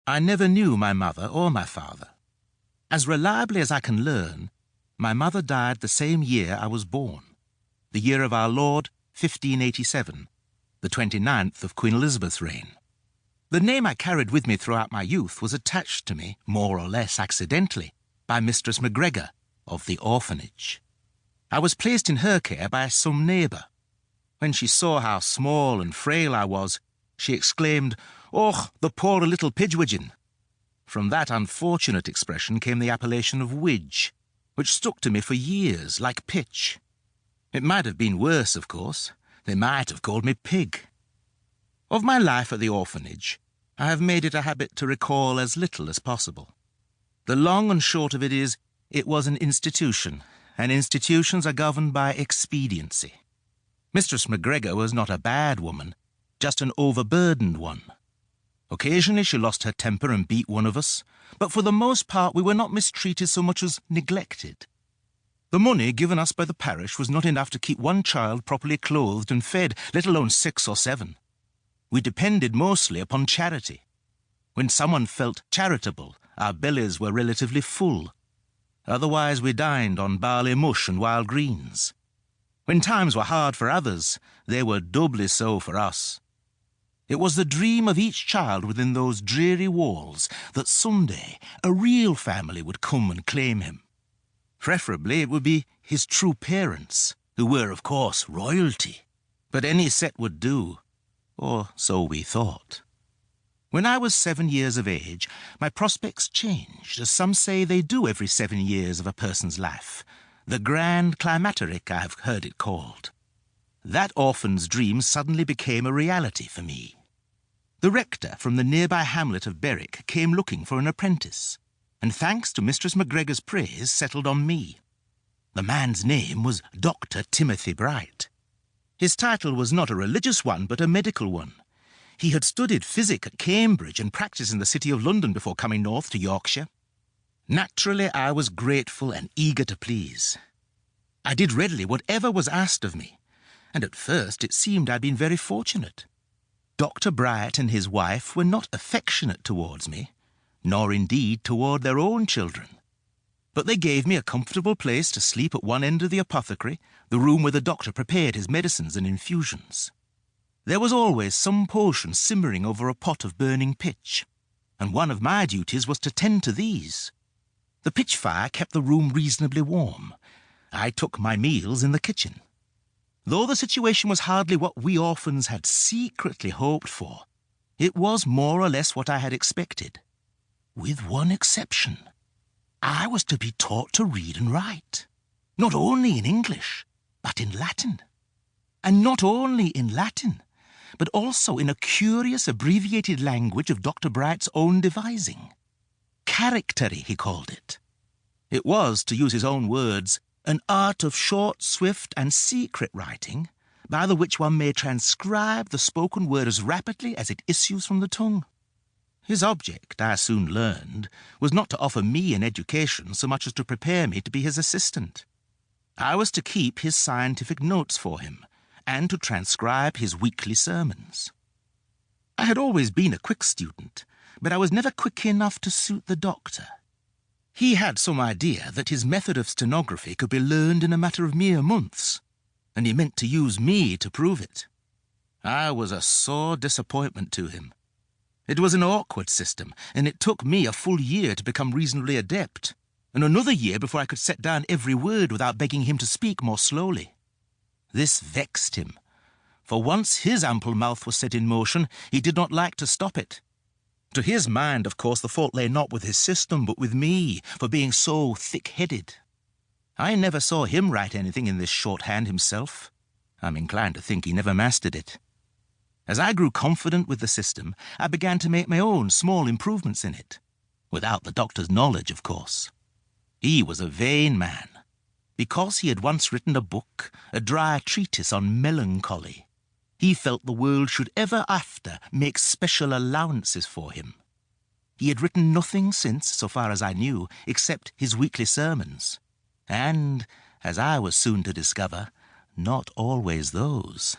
I never knew my mother or my father. As reliably as I can learn, my mother died the same year I was born, the year of our Lord, 1587, the 29th of Queen Elizabeth's reign. The name I carried with me throughout my youth was attached to me, more or less accidentally, by Mistress MacGregor of the orphanage. I was placed in her care by some neighbour. When she saw how small and frail I was, she exclaimed, "Och, the poor little pidgwidgeon!" From that unfortunate expression came the appellation of Widge, which stuck to me for years, like pitch. It might have been worse, of course. They might have called me Pig. Of my life at the orphanage, I have made it a habit to recall as little as possible. The long and short of it is, it was an institution, and institutions are governed by expediency. Mistress MacGregor was not a bad woman, just an overburdened one. Occasionally she lost her temper and beat one of us, but for the most part we were not mistreated so much as neglected. The money given us by the parish was not enough to keep one child properly clothed and fed, let alone 6 or 7. We depended mostly upon charity. When someone felt charitable, our bellies were relatively full. Otherwise we dined on barley mush and wild greens. When times were hard for others, they were doubly so for us. It was the dream of each child within those dreary walls that someday a real family would come and claim him. Preferably it would be his true parents, who were, of course, royalty. But any set would do, or so we thought. When I was 7 years of age, my prospects changed, as some say they do every 7 years of a person's life. The grand climacteric, I have heard it called. That orphan's dream suddenly became a reality for me. The rector from the nearby hamlet of Berwick came looking for an apprentice, and thanks to Mistress MacGregor's praise, settled on me. The man's name was Dr. Timothy Bright. His title was not a religious one, but a medical one. He had studied physic at Cambridge and practised in the city of London before coming north to Yorkshire. Naturally, I was grateful and eager to please. I did readily whatever was asked of me, and at first it seemed I'd been very fortunate. Dr. Bright and his wife were not affectionate towards me, nor indeed toward their own children. But they gave me a comfortable place to sleep at one end of the apothecary, the room where the doctor prepared his medicines and infusions. There was always some potion simmering over a pot of burning pitch, and one of my duties was to tend to these. The pitch fire kept the room reasonably warm. I took my meals in the kitchen. Though the situation was hardly what we orphans had secretly hoped for, it was more or less what I had expected. With one exception. I was to be taught to read and write, not only in English, but in Latin. And not only in Latin, but also in a curious abbreviated language of Dr. Bright's own devising. Charactery, he called it. It was, to use his own words, an art of short, swift, and secret writing, by the which one may transcribe the spoken word as rapidly as it issues from the tongue. His object, I soon learned, was not to offer me an education so much as to prepare me to be his assistant. I was to keep his scientific notes for him, and to transcribe his weekly sermons. I had always been a quick student, but I was never quick enough to suit the doctor. He had some idea that his method of stenography could be learned in a matter of mere months, and he meant to use me to prove it. I was a sore disappointment to him. It was an awkward system, and it took me a full year to become reasonably adept, and another year before I could set down every word without begging him to speak more slowly. This vexed him, for once his ample mouth was set in motion, he did not like to stop it. To his mind, of course, the fault lay not with his system, but with me, for being so thick-headed. I never saw him write anything in this shorthand himself. I'm inclined to think he never mastered it. As I grew confident with the system, I began to make my own small improvements in it, without the doctor's knowledge, of course. He was a vain man. Because he had once written a book, a dry treatise on melancholy, he felt the world should ever after make special allowances for him. He had written nothing since, so far as I knew, except his weekly sermons, and, as I was soon to discover, not always those.